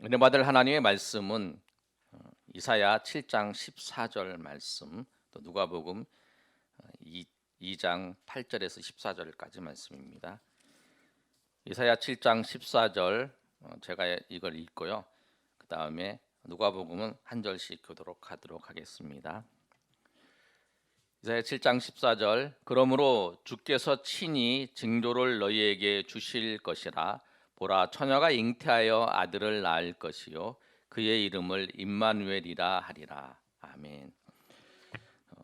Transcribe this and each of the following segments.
은혜 받을 하나님의 말씀은 이사야 7장 14절 말씀, 또 누가복음 2장 8절에서 14절까지 말씀입니다. 이사야 7장 14절 제가 이걸 읽고요. 그 다음에 누가복음은 한 절씩 교도록 하도록 하겠습니다. 이사야 7장 14절 그러므로 주께서 친히 징조를 너희에게 주실 것이라. 보라, 처녀가 잉태하여 아들을 낳을 것이요 그의 이름을 임마누엘이라 하리라. 아멘.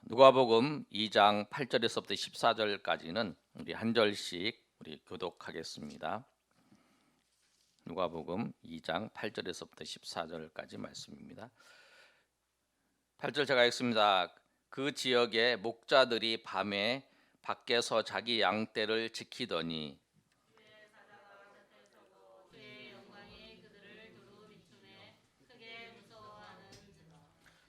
누가복음 2장 8절에서부터 14절까지는 우리 한 절씩 우리 교독하겠습니다. 누가복음 2장 8절에서부터 14절까지 말씀입니다. 8절 제가 읽습니다. 그 지역의 목자들이 밤에 밖에서 자기 양떼를 지키더니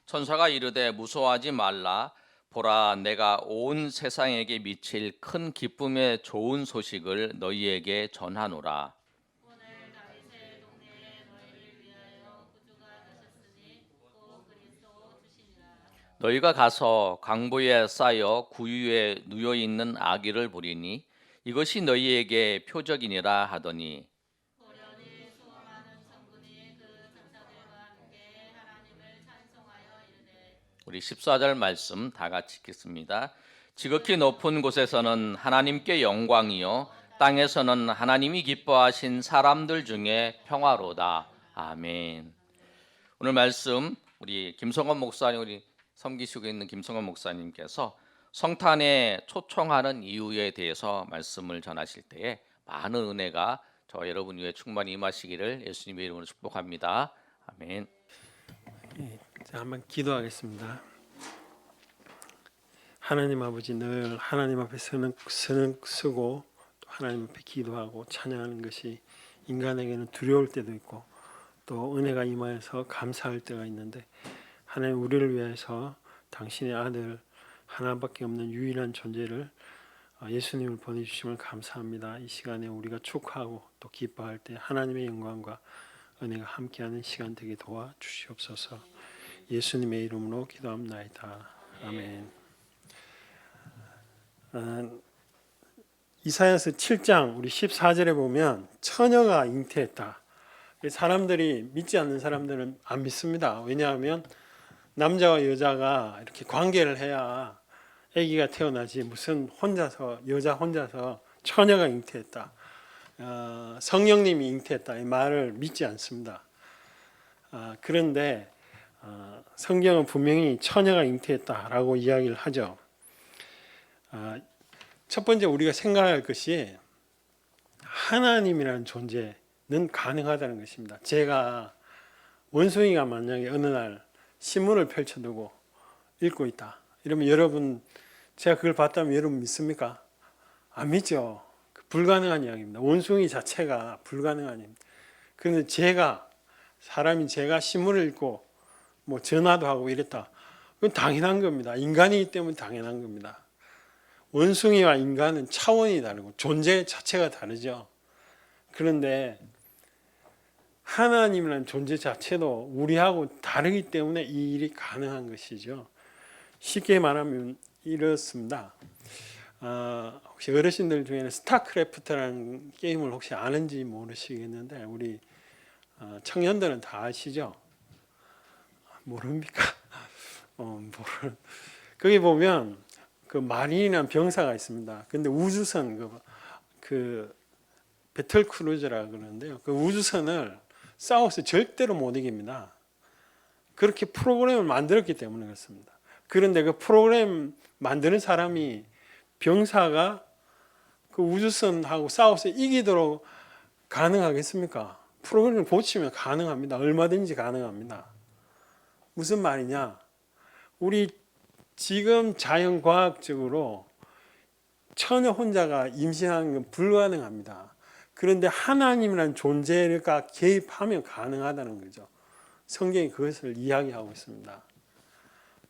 천사가 이르되 무서워하지 말라. 보라, 내가 온 세상에게 미칠 큰 기쁨의 좋은 소식을 너희에게 전하노라. 오늘 다윗의 동네에 너희를 위하여 구주가 나셨으니 곧 그리스도 주시니라. 너희가 가서 강보에 쌓여 구유에 누워 있는 아기를 보리니 이것이 너희에게 표적이니라 하더니 보련히 수많은 천군이 그 천사들과 함께 하나님을 찬송하여 이르되. 우리 14절 말씀 다 같이 읽겠습니다. 지극히 높은 곳에서는 하나님께 영광이요 땅에서는 하나님이 기뻐하신 사람들 중에 평화로다. 아멘. 오늘 말씀 우리 김성원 목사님, 우리 섬기시고 있는 김성원 목사님께서 성탄에 초청하는 이유에 대해서 말씀을 전하실 때에 많은 은혜가 저 여러분 위에 충만히 임하시기를 예수님의 이름으로 축복합니다. 아멘. 자, 한번 기도하겠습니다. 하나님 아버지, 늘 하나님 앞에 서고 또 하나님 앞에 기도하고 찬양하는 것이 인간에게는 두려울 때도 있고 또 은혜가 임하여서 감사할 때가 있는데, 하나님 우리를 위해서 당신의 아들 하나밖에 없는 유일한 존재를 예수님을 보내주심을 감사합니다. 이 시간에 우리가 축하하고 또 기뻐할 때 하나님의 영광과 은혜가 함께하는 시간 되게 도와주시옵소서. 예수님의 이름으로 기도합나이다. 아멘. 이사야서 7장 우리 14절에 보면 처녀가 잉태했다. 사람들이, 믿지 않는 사람들은 안 믿습니다. 왜냐하면 남자와 여자가 이렇게 관계를 해야 아기가 태어나지, 무슨 여자 혼자서 처녀가 잉태했다, 성령님이 잉태했다, 이 말을 믿지 않습니다. 그런데 성경은 분명히 처녀가 잉태했다라고 이야기를 하죠. 첫 번째 우리가 생각할 것이 하나님이라는 존재는 가능하다는 것입니다. 제가 원숭이가 만약에 어느 날 신문을 펼쳐두고 읽고 있다 이러면 여러분, 제가 그걸 봤다면 여러분 믿습니까? 안 믿죠. 불가능한 이야기입니다. 원숭이 자체가 불가능한 일입니다. 그런데 사람이 제가 신문을 읽고 뭐 전화도 하고 이랬다, 그건 당연한 겁니다. 인간이기 때문에 당연한 겁니다. 원숭이와 인간은 차원이 다르고 존재 자체가 다르죠. 그런데 하나님이라는 존재 자체도 우리하고 다르기 때문에 이 일이 가능한 것이죠. 쉽게 말하면 이렇습니다. 혹시 어르신들 중에는 스타크래프트라는 게임을 혹시 아는지 모르시겠는데, 우리 청년들은 다 아시죠? 모릅니까? 거기 보면 그 마린이라는 병사가 있습니다. 근데 우주선 그 배틀 크루즈라 그러는데요. 그 우주선을 싸워서 절대로 못 이깁니다. 그렇게 프로그램을 만들었기 때문에 그렇습니다. 그런데 그 프로그램 만드는 사람이, 병사가 그 우주선하고 싸워서 이기도록 가능하겠습니까? 프로그램을 고치면 가능합니다. 얼마든지 가능합니다. 무슨 말이냐? 우리 지금 자연과학적으로 처녀 혼자가 임신하는 건 불가능합니다. 그런데 하나님이라는 존재가 개입하면 가능하다는 거죠. 성경이 그것을 이야기하고 있습니다.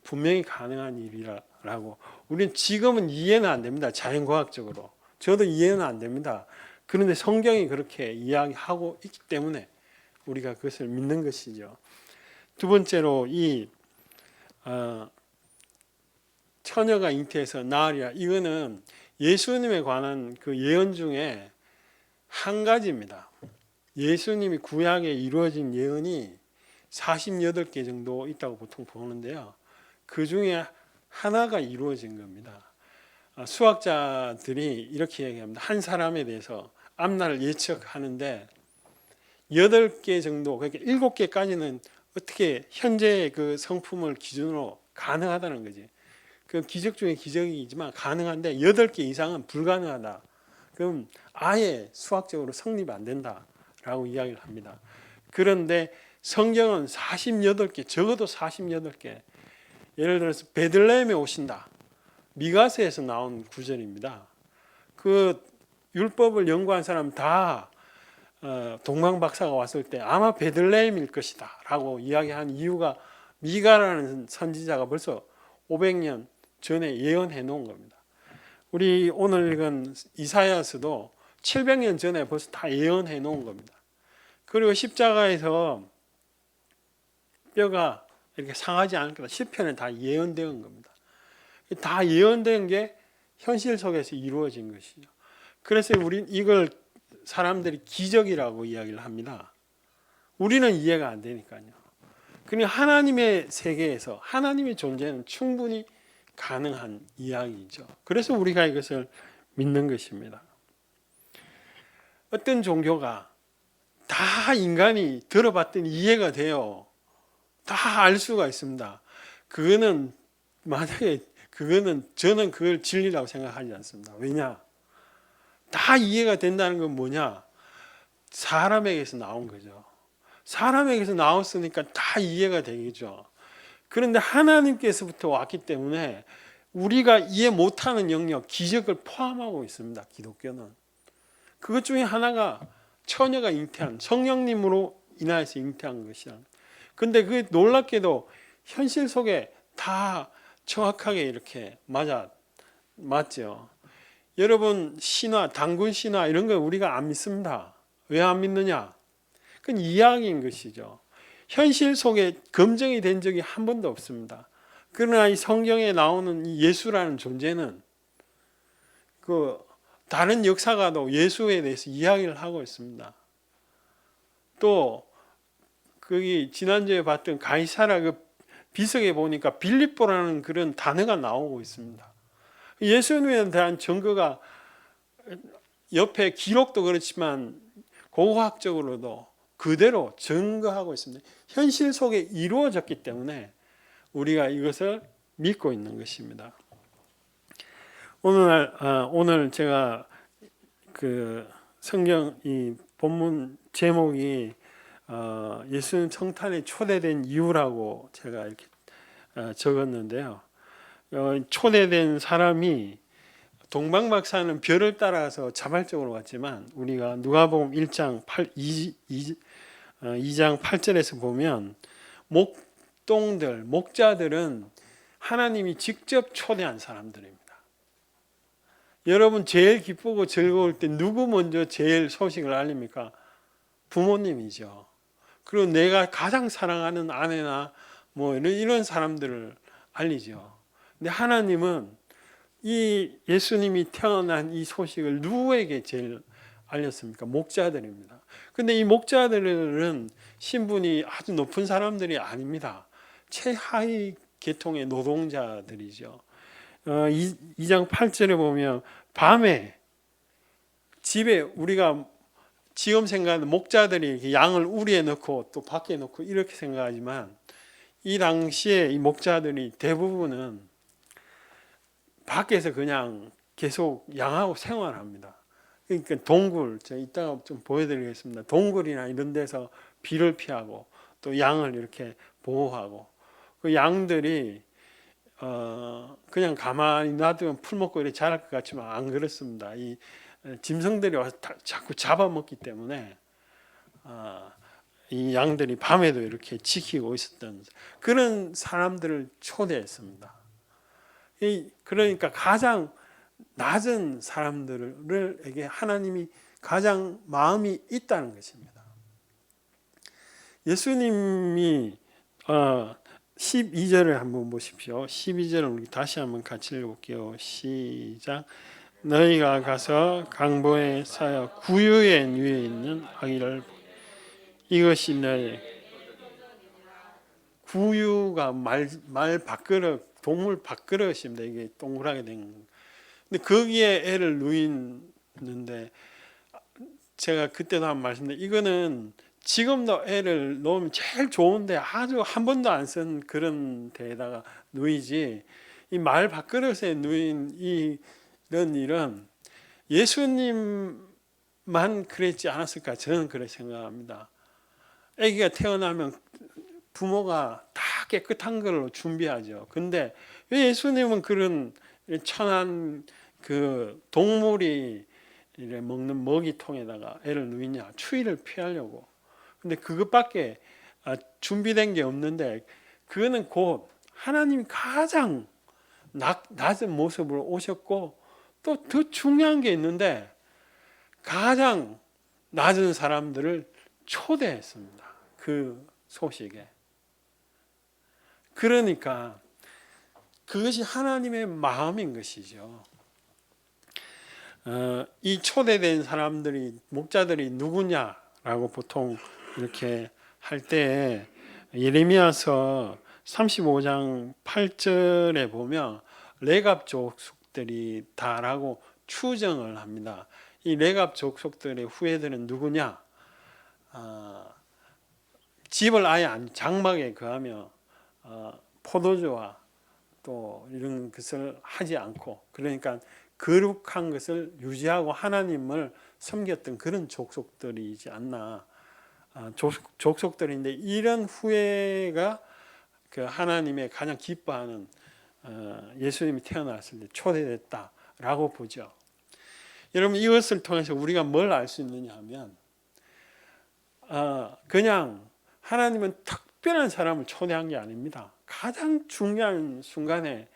분명히 가능한 일이라고. 우리는 지금은 이해는 안 됩니다. 자연과학적으로. 저도 이해는 안 됩니다. 그런데 성경이 그렇게 이야기하고 있기 때문에 우리가 그것을 믿는 것이죠. 두 번째로 이 처녀가 잉태해서 낳으리라, 이거는 예수님에 관한 그 예언 중에 한 가지입니다. 예수님이 구약에 이루어진 예언이 48개 정도 있다고 보통 보는데요. 그 중에 하나가 이루어진 겁니다. 수학자들이 이렇게 얘기합니다. 한 사람에 대해서 앞날을 예측하는데 8개 정도, 그러니까 7개까지는 어떻게 현재 그 성품을 기준으로 가능하다는 거지. 그 기적 중에 기적이지만 가능한데 8개 이상은 불가능하다. 그럼 아예 수학적으로 성립 안 된다라고 이야기를 합니다. 그런데 성경은 48개, 적어도 48개. 예를 들어서 베들레헴에 오신다. 미가서에서 나온 구절입니다. 그 율법을 연구한 사람 다 동방박사가 왔을 때 아마 베들레헴일 것이다 라고 이야기한 이유가 미가라는 선지자가 벌써 500년 전에 예언해 놓은 겁니다. 우리 오늘 읽은 이사야서도 700년 전에 벌써 다 예언해 놓은 겁니다. 그리고 십자가에서 뼈가 이렇게 상하지 않을 거다. 시편에 다 예언된 겁니다. 다 예언된 게 현실 속에서 이루어진 것이죠. 그래서 우리 이걸 사람들이 기적이라고 이야기를 합니다. 우리는 이해가 안 되니까요. 그러니까 하나님의 세계에서 하나님의 존재는 충분히 가능한 이야기죠. 그래서 우리가 이것을 믿는 것입니다. 어떤 종교가 다 인간이 들어봤더니 이해가 돼요. 다 알 수가 있습니다. 그거는 만약에 저는 그걸 진리라고 생각하지 않습니다. 왜냐? 다 이해가 된다는 건 뭐냐? 사람에게서 나온 거죠. 사람에게서 나왔으니까 다 이해가 되겠죠. 그런데 하나님께서부터 왔기 때문에 우리가 이해 못하는 영역, 기적을 포함하고 있습니다. 기독교는. 그것 중에 하나가 처녀가 잉태한, 성령님으로 인하여서 잉태한 것이야. 근데 그게 놀랍게도 현실 속에 다 정확하게 이렇게 맞죠. 여러분 신화, 단군 신화 이런 거 우리가 안 믿습니다. 왜 안 믿느냐? 그건 이야기인 것이죠. 현실 속에 검증이 된 적이 한 번도 없습니다. 그러나 이 성경에 나오는 이 예수라는 존재는 그 다른 역사가도 예수에 대해서 이야기를 하고 있습니다. 또 거기 지난주에 봤던 가이사라 그 비석에 보니까 빌립보라는 그런 단어가 나오고 있습니다. 예수님에 대한 증거가 옆에 기록도 그렇지만 고고학적으로도 그대로 증거하고 있습니다. 현실 속에 이루어졌기 때문에 우리가 이것을 믿고 있는 것입니다. 오늘 제가 그 성경 이 본문 제목이 예수님 성탄에 초대된 이유라고 제가 이렇게 적었는데요. 초대된 사람이 동방박사는 별을 따라서 자발적으로 갔지만 우리가 누가복음 2장 8절에서 보면 목자들은 하나님이 직접 초대한 사람들입니다. 여러분 제일 기쁘고 즐거울 때 누구 먼저 제일 소식을 알립니까? 부모님이죠. 그리고 내가 가장 사랑하는 아내나 뭐 이런 사람들을 알리죠. 근데 하나님은 이 예수님이 태어난 이 소식을 누구에게 제일 알렸습니까? 목자들입니다. 근데 이 목자들은 신분이 아주 높은 사람들이 아닙니다. 최하위 계통의 노동자들이죠. 2장 8절에 보면 밤에 집에 우리가 지금 생각하는 목자들이 양을 우리에 넣고 또 밖에 넣고 이렇게 생각하지만 이 당시에 이 목자들이 대부분은 밖에서 그냥 계속 양하고 생활합니다. 그러니까 동굴, 제가 이따가 좀 보여드리겠습니다. 동굴이나 이런 데서 비를 피하고 또 양을 이렇게 보호하고 그 양들이 그냥 가만히 놔두면 풀 먹고 이렇게 자랄 것 같지만 안 그렇습니다. 이 짐승들이 와서 자꾸 잡아먹기 때문에 이 양들이 밤에도 이렇게 지키고 있었던 그런 사람들을 초대했습니다. 그러니까 가장 낮은 사람들에게 하나님이 가장 마음이 있다는 것입니다. 예수님이 12절을 한번 보십시오. 12절을 우리 다시 한번 같이 읽어볼게요. 시작. 너희가 가서 강보에 쌓여 구유의 위에 있는 아기를 이것이 너희 구유가 말 밥그릇 동물 밥그릇입니다. 이게 동그랗게 된. 근데 거기에 애를 누이는데 제가 그때도 한 말씀드린 이거는 지금도 애를 놓으면 제일 좋은데 아주 한 번도 안 쓴 그런 데에다가 누이지 이 말 밥그릇에 누인 이런 일은 예수님만 그랬지 않았을까 저는 그렇게 생각합니다. 아기가 태어나면 부모가 다 깨끗한 걸로 준비하죠. 근데 왜 예수님은 그런 천한 그 동물이 먹는 먹이통에다가 애를 누이냐? 추위를 피하려고. 근데 그것밖에 준비된 게 없는데 그거는 곧 하나님이 가장 낮은 모습으로 오셨고 또 더 중요한 게 있는데 가장 낮은 사람들을 초대했습니다. 그 소식에. 그러니까 그것이 하나님의 마음인 것이죠. 이 초대된 사람들이 목자들이 누구냐라고 보통 이렇게 할 때 예레미야서 35장 8절에 보면 레갑 족속들이 다라고 추정을 합니다. 이 레갑 족속들의 후예들은 누구냐? 집을 아예 장막에 거하며 포도주와 또 이런 것을 하지 않고 그러니까 거룩한 것을 유지하고 하나님을 섬겼던 그런 족속들이지 않나. 족속들인데 이런 후예가 그 하나님의 가장 기뻐하는 예수님이 태어났을 때 초대됐다라고 보죠. 여러분 이것을 통해서 우리가 뭘 알 수 있느냐 하면 그냥 하나님은 특별한 사람을 초대한 게 아닙니다. 가장 중요한 순간에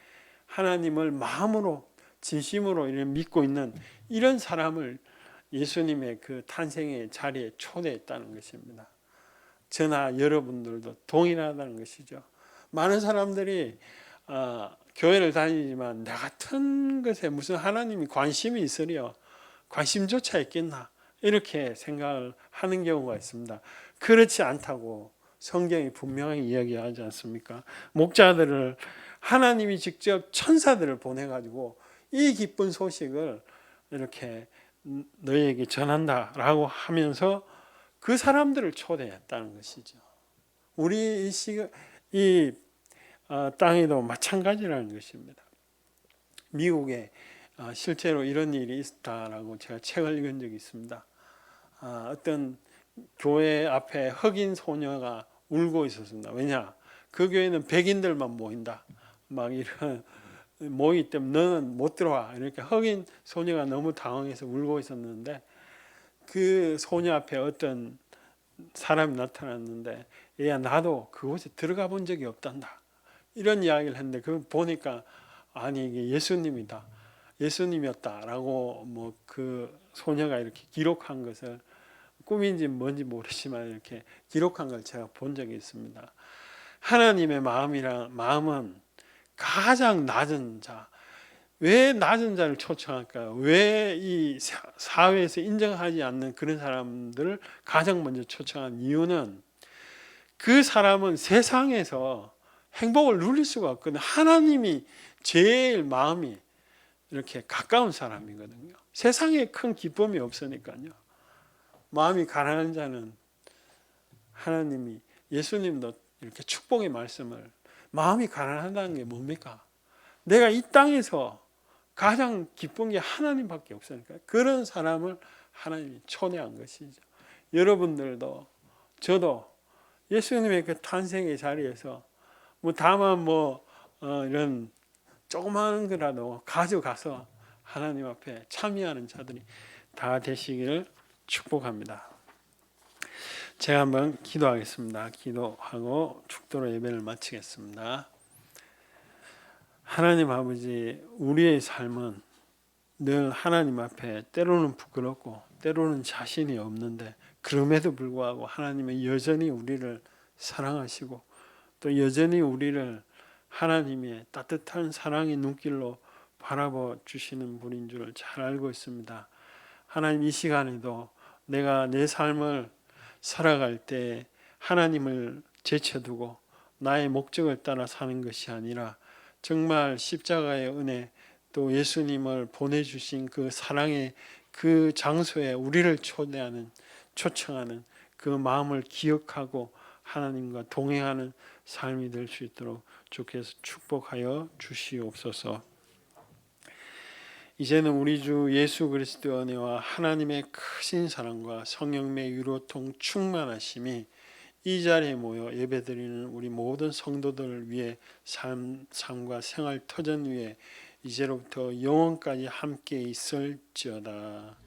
하나님을 마음으로 진심으로 믿고 있는 이런 사람을 예수님의 그 탄생의 자리에 초대했다는 것입니다. 저나 여러분들도 동일하다는 것이죠. 많은 사람들이 교회를 다니지만 나 같은 것에 무슨 하나님이 관심이 있으려 관심조차 있겠나 이렇게 생각을 하는 경우가 있습니다. 그렇지 않다고 성경이 분명히 이야기하지 않습니까? 목자들을 하나님이 직접 천사들을 보내가지고 이 기쁜 소식을 이렇게 너희에게 전한다라고 하면서 그 사람들을 초대했다는 것이죠. 우리 이 땅에도 마찬가지라는 것입니다. 미국에 실제로 이런 일이 있었다라고 제가 책을 읽은 적이 있습니다. 어떤 교회 앞에 흑인 소녀가 울고 있었습니다. 왜냐? 그 교회는 백인들만 모인다. 막 이런 모이기 때문에 너는 못 들어와. 이렇게 흑인 소녀가 너무 당황해서 울고 있었는데 그 소녀 앞에 어떤 사람이 나타났는데 얘야 나도 그곳에 들어가 본 적이 없단다. 이런 이야기를 했는데 그 보니까 아니 이게 예수님이다. 예수님이었다라고 뭐 그 소녀가 이렇게 기록한 것을 꿈인지 뭔지 모르지만 이렇게 기록한 걸 제가 본 적이 있습니다. 하나님의 마음은 가장 낮은 자. 왜 낮은 자를 초청할까요? 왜 이 사회에서 인정하지 않는 그런 사람들을 가장 먼저 초청한 이유는 그 사람은 세상에서 행복을 누릴 수가 없거든요. 하나님이 제일 마음이 이렇게 가까운 사람이거든요. 세상에 큰 기쁨이 없으니까요. 마음이 가난한 자는 하나님이 예수님도 이렇게 축복의 말씀을 마음이 가난하다는 게 뭡니까? 내가 이 땅에서 가장 기쁜 게 하나님밖에 없으니까 그런 사람을 하나님이 초대한 것이죠. 여러분들도 저도 예수님의 그 탄생의 자리에서 뭐 다만 이런 조그마한 거라도 가져가서 하나님 앞에 참여하는 자들이 다 되시기를 축복합니다. 제가 한번 기도하겠습니다. 기도하고 축도로 예배를 마치겠습니다. 하나님 아버지, 우리의 삶은 늘 하나님 앞에 때로는 부끄럽고 때로는 자신이 없는데 그럼에도 불구하고 하나님은 여전히 우리를 사랑하시고 또 여전히 우리를 하나님의 따뜻한 사랑의 눈길로 바라봐 주시는 분인 줄 잘 알고 있습니다. 하나님, 이 시간에도 내가 내 삶을 살아갈 때 하나님을 제쳐두고 나의 목적을 따라 사는 것이 아니라 정말 십자가의 은혜 또 예수님을 보내주신 그 사랑의 그 장소에 우리를 초대하는 초청하는 그 마음을 기억하고 하나님과 동행하는 삶이 될 수 있도록 주께서 축복하여 주시옵소서. 이제는 우리 주 예수 그리스도의 은혜와 하나님의 크신 사랑과 성령의 위로통 충만하심이 이 자리에 모여 예배드리는 우리 모든 성도들을 위해 삶과 생활 터전 위에 이제로부터 영원까지 함께 있을지어다.